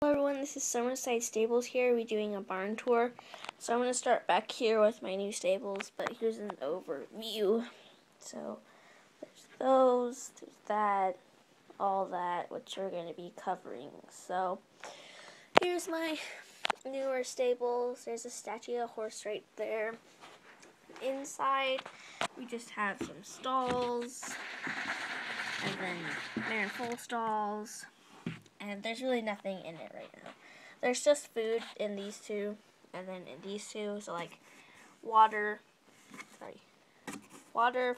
Hello everyone, this is Summerside Stables here. We're doing a barn tour. So I'm going to start back here with my new stables, but here's an overview. So there's those, there's that, all that, which we're going to be covering. So here's my newer stables. There's a statue of a horse right there. Inside we just have some stalls, and then mare and foal stalls. And there's really nothing in it right now. There's just food in these two, and then in these two, so like water,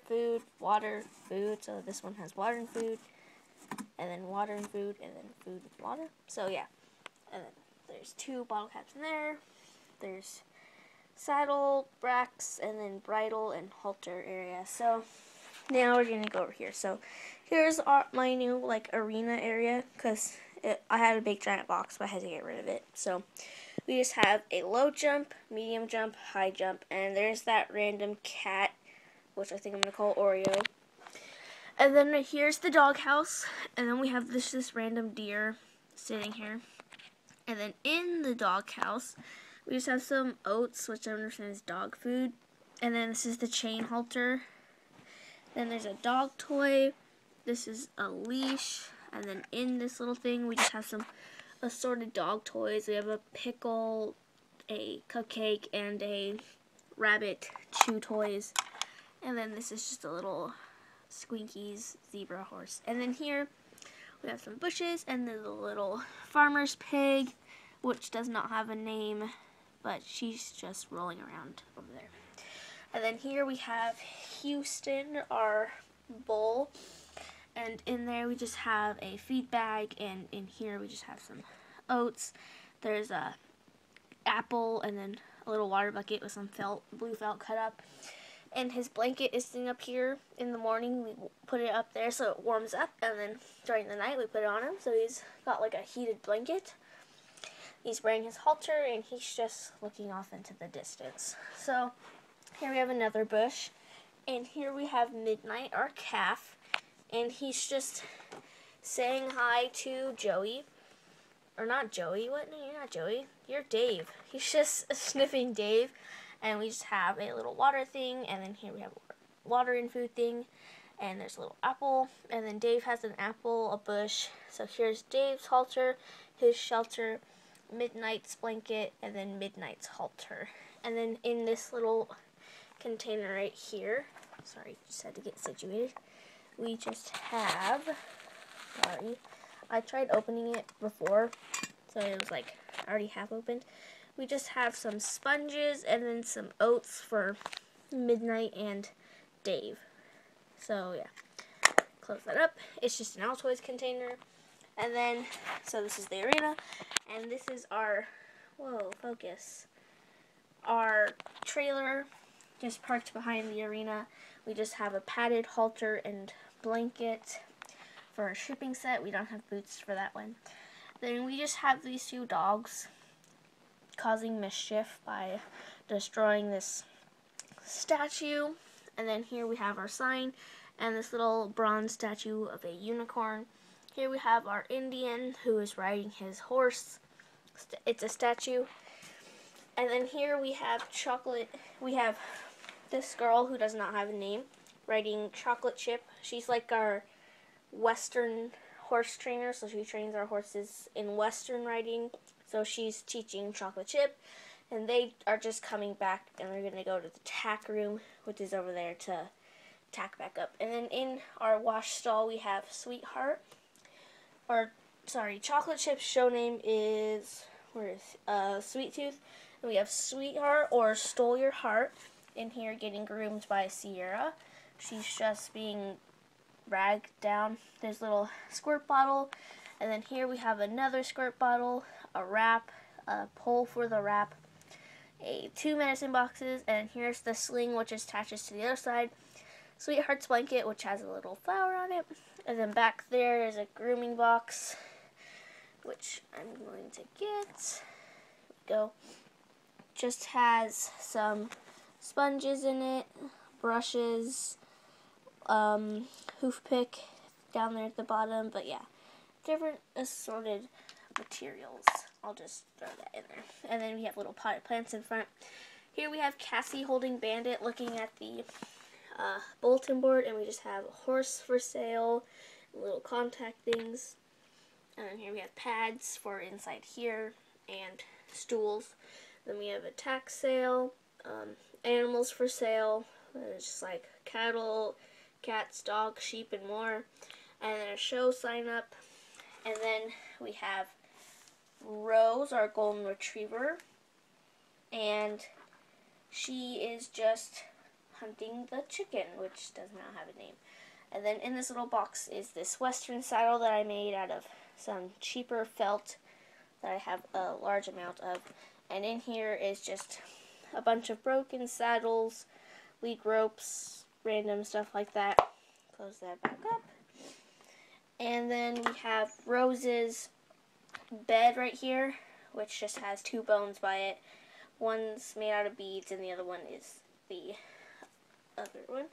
food, water, food. So this one has water and food, and then water and food, and then food and water. So yeah, and then there's two bottle caps in there. There's saddle, racks, and then bridle and halter area. So now we're gonna go over here. So here's my new arena area, because I had a big giant box, but I had to get rid of it. So we just have a low jump, medium jump, high jump, and there's that random cat, which I think I'm gonna call Oreo. And then here's the doghouse, and then we have this random deer sitting here. And then in the doghouse, we just have some oats, which I understand is dog food. And then this is the chain halter. Then there's a dog toy. This is a leash. And then in this little thing, we just have some assorted dog toys. We have a pickle, a cupcake, and a rabbit chew toys. And then this is just a little Squinkies zebra horse. And then here we have some bushes, and then the little farmer's pig, which does not have a name, but she's just rolling around over there. And then here we have Houston, our bull. And in there we just have a feed bag, and in here we just have some oats. There's a apple, and then a little water bucket with some blue felt cut up. And his blanket is sitting up here. In the morning we put it up there so it warms up, and then during the night we put it on him, so he's got like a heated blanket. He's wearing his halter, and he's just looking off into the distance. So here we have another bush, and here we have Midnight, our calf. And he's just saying hi to Joey. Or not Joey. What? No, you're not Joey. You're Dave. He's just sniffing Dave. And we just have a little water thing. And then here we have a water and food thing. And there's a little apple. And then Dave has an apple, a bush. So here's Dave's halter, his shelter, Midnight's blanket, and then Midnight's halter. And then in this little container right here. Sorry, just had to get situated. We just have, I tried opening it before, so it was like already half opened. We just have some sponges and then some oats for Midnight and Dave. So yeah, close that up. It's just an Altoids container. And then, so this is the arena, and this is our, our trailer just parked behind the arena. We just have a padded halter and blanket for a shipping set. We don't have boots for that one. Then we just have these two dogs causing mischief by destroying this statue. And then here we have our sign and this little bronze statue of a unicorn. Here we have our Indian who is riding his horse. It's a statue. And then here we have this girl who does not have a name riding Chocolate Chip. She's like our Western horse trainer, so she trains our horses in Western riding. So she's teaching Chocolate Chip, and they are just coming back, and they're going to go to the tack room, which is over there, to tack back up. And then in our wash stall we have Chocolate Chip's show name is, Sweet Tooth. And we have Sweetheart, or Stole Your Heart, in here getting groomed by Sierra. She's just being ragged down. There's a little squirt bottle, and then here we have another squirt bottle, a wrap, a pole for the wrap, two medicine boxes, and here's the sling which attaches to the other side, Sweetheart's blanket which has a little flower on it, and then back there is a grooming box which I'm going to get. Here we go. Just has some sponges in it, brushes, hoof pick down there at the bottom, but yeah, different assorted materials. I'll just throw that in there. And then we have little potted plants in front. Here we have Cassie holding Bandit looking at the bulletin board, and we just have a horse for sale, little contact things. And then here we have pads for inside here and stools. Then we have a tax sale, animals for sale, it's just like cattle, cats, dogs, sheep, and more. And then a show sign up. And then we have Rose, our golden retriever, and she is just hunting the chicken, which does not have a name. And then in this little box is this western saddle that I made out of some cheaper felt that I have a large amount of. And in here is just a bunch of broken saddles, lead ropes, random stuff like that. Close that back up. And then we have Rose's bed right here, which just has 2 bones by it. One's made out of beads and the other one is the other one.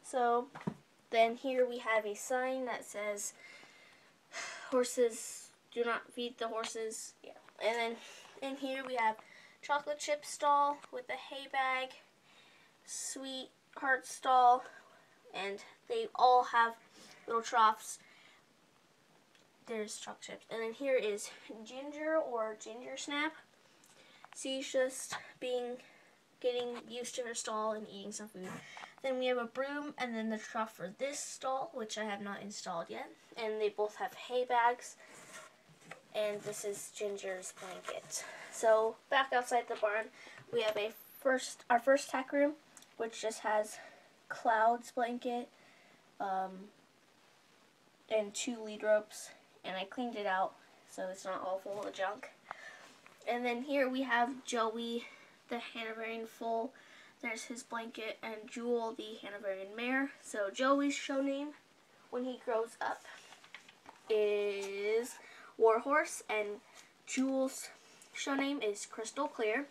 So then here we have a sign that says horses, do not feed the horses. Yeah. And then in here we have chocolate chip stall with a hay bag, sweetheart stall, and they all have little troughs. There's chocolate chips. And then here is Ginger, or Ginger Snap. She's just getting used to her stall and eating some food. Then we have a broom, and then the trough for this stall, which I have not installed yet. And they both have hay bags. And this is Ginger's blanket. So back outside the barn, we have our first tack room, which just has Cloud's blanket, and 2 lead ropes. And I cleaned it out so it's not all full of junk. And then here we have Joey, the Hanoverian foal. There's his blanket, and Jewel, the Hanoverian mare. So Joey's show name when he grows up is Warhorse, and Jewel's show name is Crystal Clear.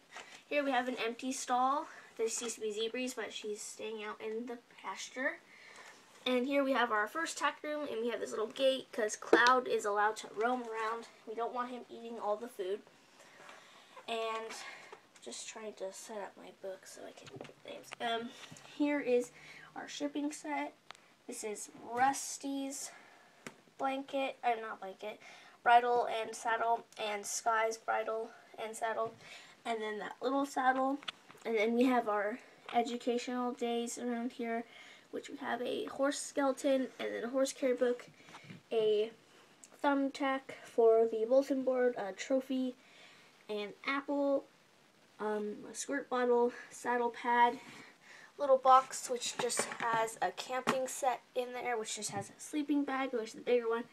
Here we have an empty stall. This used to be Zebra's, but she's staying out in the pasture. And here we have our first tack room, and we have this little gate because Cloud is allowed to roam around. We don't want him eating all the food. And just trying to set up my book so I can get names. Here is our shipping set. This is Rusty's blanket, bridle and saddle, and Sky's bridle and saddle, and then that little saddle. And then we have our educational days around here, which we have a horse skeleton, and then a horse care book, a thumbtack for the bulletin board, a trophy, an apple, a squirt bottle, saddle pad, little box which just has a camping set in there, which just has a sleeping bag, which is the bigger one,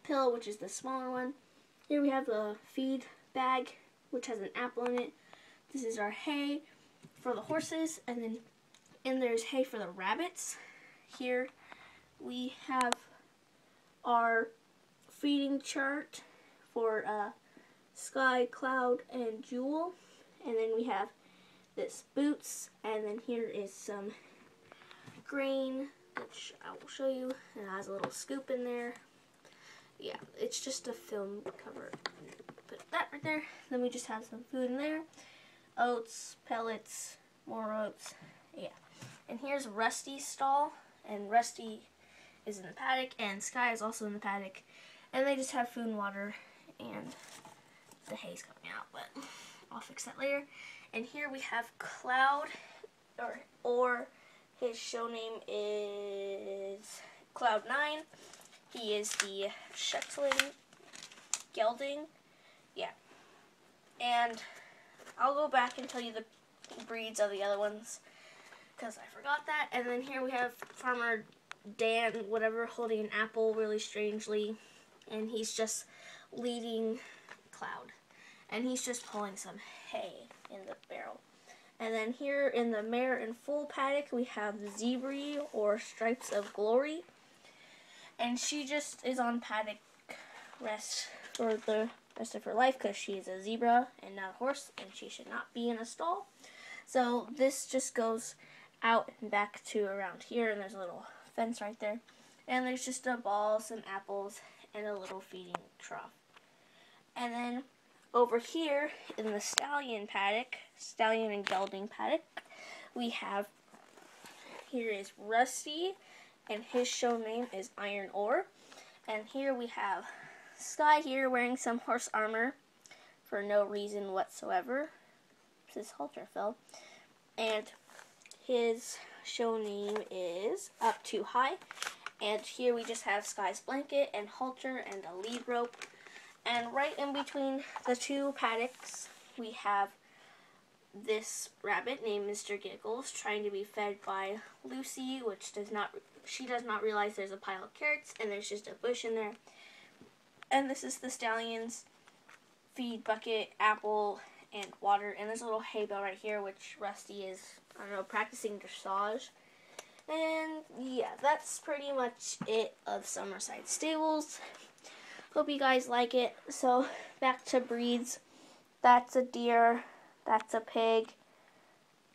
pillow, which is the smaller one. Here we have the feed bag, which has an apple in it. This is our hay for the horses, and then there's hay for the rabbits. Here we have our feeding chart for Sky, Cloud, and Jewel. And then we have this boots, and then here is some grain, which I will show you. It has a little scoop in there. Yeah, it's just a film cover. Put that right there. Then we just have some food in there. Oats, pellets, more oats. Yeah. And here's Rusty's stall, and Rusty is in the paddock, and Sky is also in the paddock. And they just have food and water, and the hay's coming out, but I'll fix that later. And here we have Cloud, or his show name is Cloud9. He is the Shetland gelding. Yeah. And I'll go back and tell you the breeds of the other ones, because I forgot that. And then here we have Farmer Dan, whatever, holding an apple really strangely. And he's just leading Cloud. And he's just pulling some hay in the barrel. And then here in the mare and foal paddock, we have Zebra, or Stripes of Glory. And she just is on paddock rest for the rest of her life because she is a zebra and not a horse, and she should not be in a stall. So this just goes out and back to around here, and there's a little fence right there. And there's just a ball, some apples, and a little feeding trough. And then over here in the stallion and gelding paddock, we have, here is Rusty, and his show name is Iron Ore. And here we have Sky here wearing some horse armor for no reason whatsoever. His halter fell. And his show name is Up Too High. And here we just have Sky's blanket and halter and a lead rope. And right in between the two paddocks, we have this rabbit named Mr. Giggles trying to be fed by Lucy, she does not realize there's a pile of carrots and there's just a bush in there. And this is the stallion's feed bucket, apple, and water. And there's a little hay bale right here, which Rusty is, I don't know, practicing dressage. And yeah, that's pretty much it of Summerside Stables. Hope you guys like it. So back to breeds. That's a deer. That's a pig.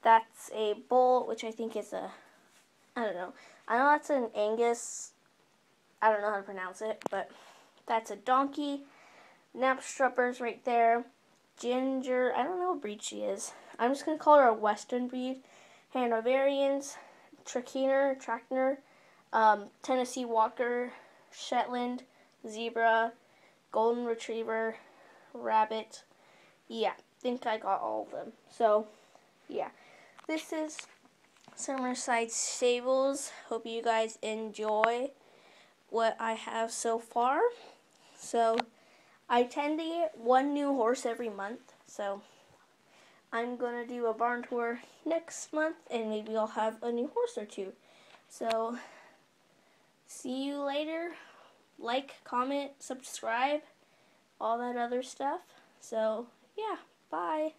That's a bull, which I think is a, I don't know. I know that's an Angus. I don't know how to pronounce it, but that's a donkey. Knapstrupper's right there. Ginger, I don't know what breed she is. I'm just going to call her a Western breed. Hanoverians, Trackner, Tennessee Walker, Shetland, Zebra, Golden Retriever, Rabbit. Yeah, I think I got all of them. So, yeah. This is Summerside Stables. Hope you guys enjoy what I have so far. So, I tend to get one new horse every month. So, I'm going to do a barn tour next month, and maybe I'll have a new horse or two. So, see you later. Like, comment, subscribe, all that other stuff. So, yeah, bye.